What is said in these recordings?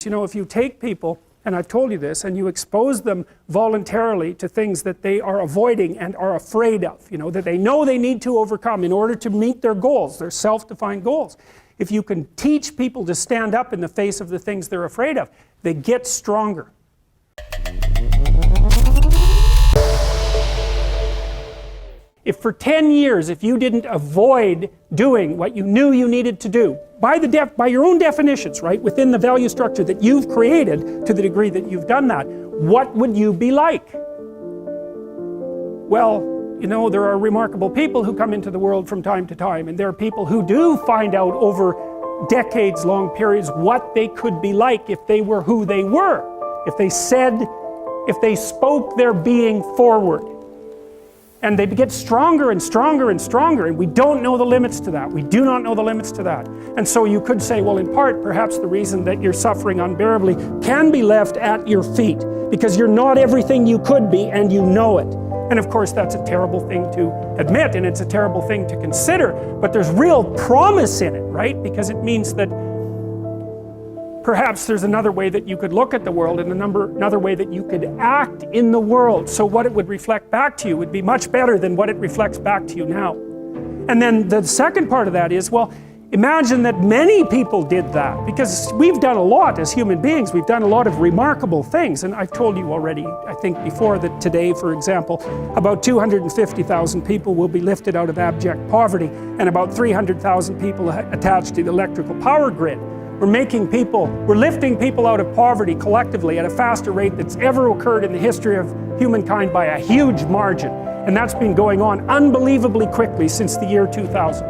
you know, if you take people, and I've told you this, and you expose them voluntarily to things that they are avoiding and are afraid of, you know, that they know they need to overcome in order to meet their goals, their self-defined goals. If you can teach people to stand up in the face of the things they're afraid of, they get stronger. If for 10 years, if you didn't avoid doing what you knew you needed to do, by your own definitions, right, within the value structure that you've created to the degree that you've done that, what would you be like? Well, you know, there are remarkable people who come into the world from time to time, and there are people who do find out over decades-long periods what they could be like if they were who they were, if they spoke their being forward. And they get stronger and stronger and stronger, and we don't know the limits to that. We do not know the limits to that. And so you could say, well, in part, perhaps the reason that you're suffering unbearably can be left at your feet, because you're not everything you could be, and you know it. And of course, that's a terrible thing to admit, and it's a terrible thing to consider, but there's real promise in it, right? Because it means that perhaps there's another way that you could look at the world, and another way that you could act in the world, so what it would reflect back to you would be much better than what it reflects back to you now. And then the second part of that is, well, imagine that many people did that, because we've done a lot as human beings. We've done a lot of remarkable things, and I've told you already, I think before, that today, for example, about 250,000 people will be lifted out of abject poverty, and about 300,000 people attached to the electrical power grid. We're lifting people out of poverty collectively at a faster rate that's ever occurred in the history of humankind by a huge margin. And that's been going on unbelievably quickly since the year 2000.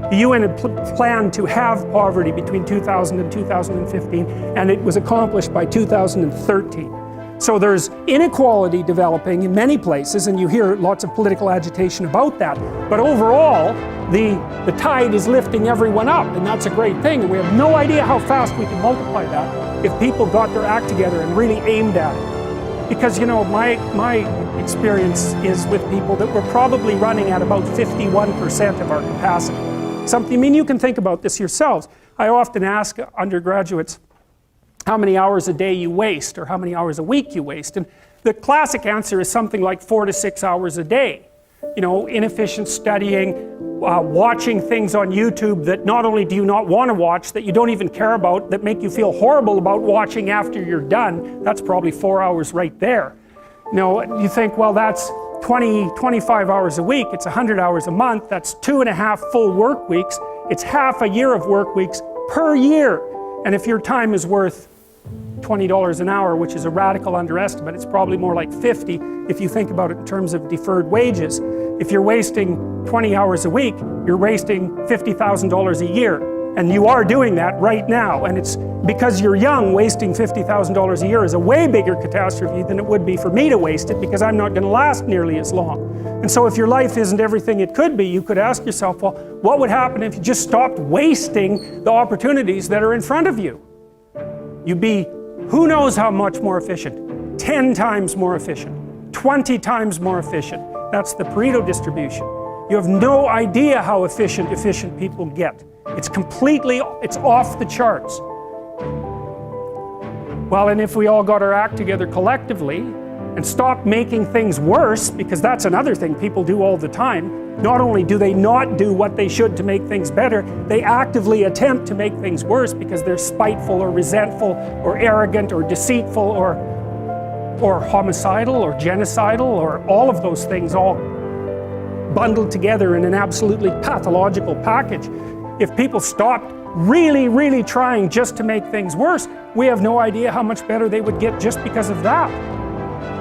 The UN had planned to have poverty between 2000 and 2015, and it was accomplished by 2013. So there's inequality developing in many places, and you hear lots of political agitation about that. But overall, the tide is lifting everyone up, and that's a great thing. And we have no idea how fast we can multiply that if people got their act together and really aimed at it. Because, you know, my experience is with people that we're probably running at about 51% of our capacity. I mean, you can think about this yourselves. I often ask undergraduates how many hours a day you waste, or how many hours a week you waste. And the classic answer is something like 4 to 6 hours a day. You know, inefficient studying, watching things on YouTube that not only do you not want to watch, that you don't even care about, that make you feel horrible about watching after you're done. That's probably 4 hours right there. You know, you think, well, that's 25 hours a week, it's 100 hours a month, that's 2.5 full work weeks, it's half a year of work weeks per year. And if your time is worth $20 an hour, which is a radical underestimate, it's probably more like 50 if you think about it in terms of deferred wages. If you're wasting 20 hours a week, you're wasting $50,000 a year. And you are doing that right now. And it's because you're young, wasting $50,000 a year is a way bigger catastrophe than it would be for me to waste it, because I'm not going to last nearly as long. And so if your life isn't everything it could be, you could ask yourself, well, what would happen if you just stopped wasting the opportunities that are in front of you? You'd be, who knows how much more efficient? 10 times more efficient, 20 times more efficient. That's the Pareto distribution. You have no idea how efficient people get. It's off the charts. Well, and if we all got our act together collectively and stopped making things worse, because that's another thing people do all the time, not only do they not do what they should to make things better, they actively attempt to make things worse because they're spiteful or resentful or arrogant or deceitful or homicidal or genocidal, or all of those things all bundled together in an absolutely pathological package. If people stopped really, really trying just to make things worse, we have no idea how much better they would get just because of that.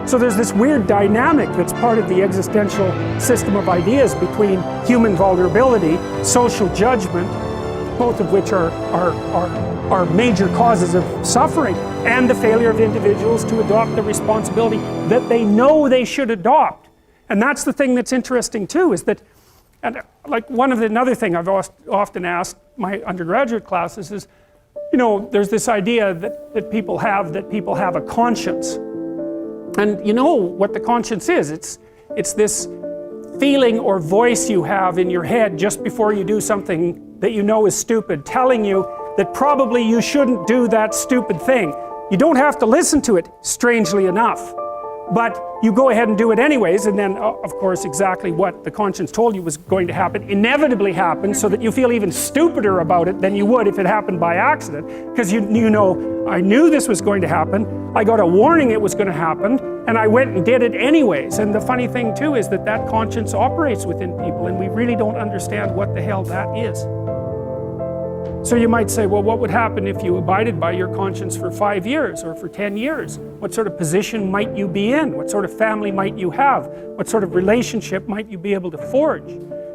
So there's this weird dynamic that's part of the existential system of ideas between human vulnerability, social judgment, both of which are major causes of suffering, and the failure of individuals to adopt the responsibility that they know they should adopt. And that's the thing that's interesting too, is that, and like another thing I've often asked my undergraduate classes is, you know, there's this idea that people have a conscience. And you know what the conscience is. It's this feeling or voice you have in your head just before you do something that you know is stupid, telling you that probably you shouldn't do that stupid thing. You don't have to listen to it, strangely enough. But you go ahead and do it anyways, and then, of course, exactly what the conscience told you was going to happen inevitably happens, so that you feel even stupider about it than you would if it happened by accident. Because you know, I knew this was going to happen, I got a warning it was going to happen, and I went and did it anyways. And the funny thing too is that that conscience operates within people, and we really don't understand what the hell that is. So you might say, well, what would happen if you abided by your conscience for 5 years or for 10 years? What sort of position might you be in? What sort of family might you have? What sort of relationship might you be able to forge?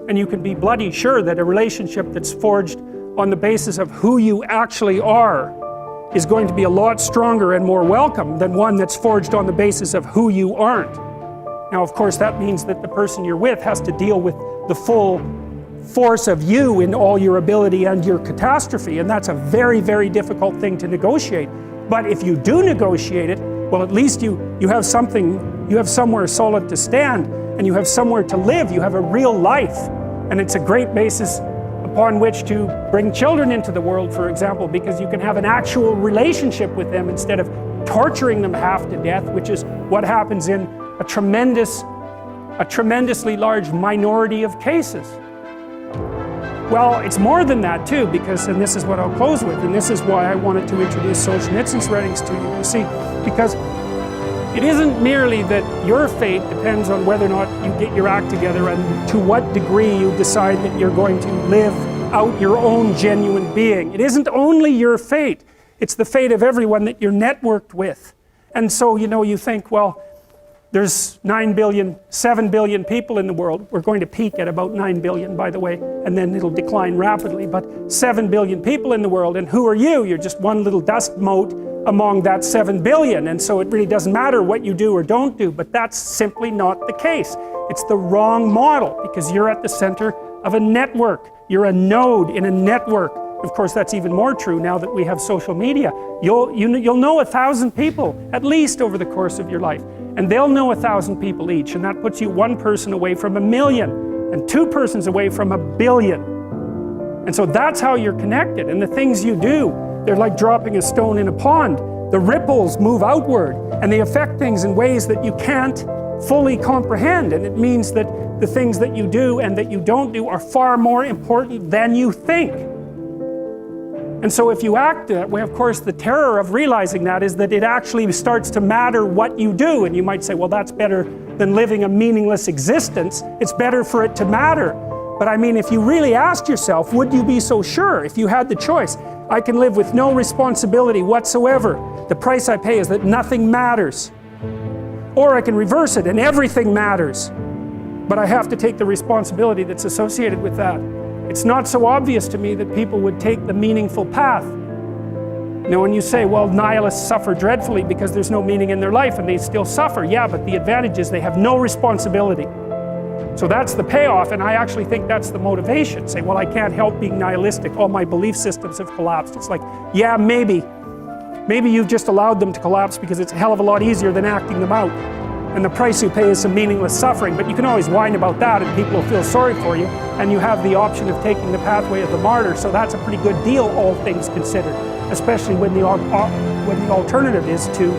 And you can be bloody sure that a relationship that's forged on the basis of who you actually are is going to be a lot stronger and more welcome than one that's forged on the basis of who you aren't. Now, of course, that means that the person you're with has to deal with the full force of you in all your ability and your catastrophe, and that's a very, very difficult thing to negotiate. But if you do negotiate it, well, at least you have something, you have somewhere solid to stand, and you have somewhere to live, you have a real life, and it's a great basis upon which to bring children into the world, for example, because you can have an actual relationship with them instead of torturing them half to death, which is what happens in a tremendously large minority of cases. Well, it's more than that too, because, and this is what I'll close with, and this is why I wanted to introduce Solzhenitsyn's writings to you. You see, because it isn't merely that your fate depends on whether or not you get your act together and to what degree you decide that you're going to live out your own genuine being. It isn't only your fate, it's the fate of everyone that you're networked with. And so, you know, you think, well, there's 9 billion, 7 billion people in the world. We're going to peak at about 9 billion, by the way, and then it'll decline rapidly, but 7 billion people in the world, and who are you? You're just one little dust mote among that 7 billion, and so it really doesn't matter what you do or don't do, but that's simply not the case. It's the wrong model, because you're at the center of a network. You're a node in a network. Of course, that's even more true now that we have social media. You'll know 1,000 people, at least, over the course of your life. And they'll know 1,000 people each, and that puts you one person away from 1,000,000, and two persons away from 1,000,000,000. And so that's how you're connected, and the things you do, they're like dropping a stone in a pond. The ripples move outward, and they affect things in ways that you can't fully comprehend, and it means that the things that you do and that you don't do are far more important than you think. And so if you act that way, of course, the terror of realizing that is that it actually starts to matter what you do. And you might say, well, that's better than living a meaningless existence. It's better for it to matter. But I mean, if you really asked yourself, would you be so sure if you had the choice? I can live with no responsibility whatsoever. The price I pay is that nothing matters. Or I can reverse it and everything matters. But I have to take the responsibility that's associated with that. It's not so obvious to me that people would take the meaningful path. You know, when you say, well, nihilists suffer dreadfully because there's no meaning in their life and they still suffer. Yeah, but the advantage is they have no responsibility. So that's the payoff, and I actually think that's the motivation. Say, well, I can't help being nihilistic. All my belief systems have collapsed. It's like, yeah, maybe. Maybe you've just allowed them to collapse because it's a hell of a lot easier than acting them out. And the price you pay is some meaningless suffering, but you can always whine about that and people will feel sorry for you, and you have the option of taking the pathway of the martyr, so that's a pretty good deal, all things considered, especially when the alternative is to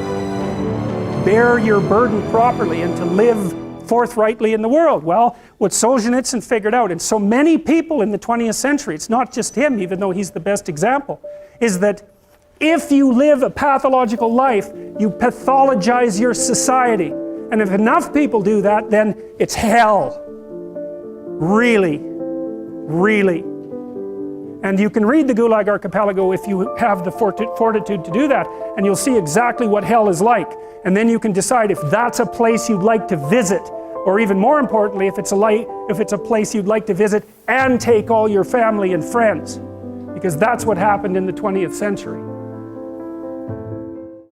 bear your burden properly and to live forthrightly in the world. Well, what Solzhenitsyn figured out, and so many people in the 20th century, it's not just him, even though he's the best example, is that if you live a pathological life, you pathologize your society. And if enough people do that, then it's hell. Really, really. And you can read the Gulag Archipelago if you have the fortitude to do that, and you'll see exactly what hell is like. And then you can decide if that's a place you'd like to visit, or even more importantly, if it's a place you'd like to visit and take all your family and friends. Because that's what happened in the 20th century.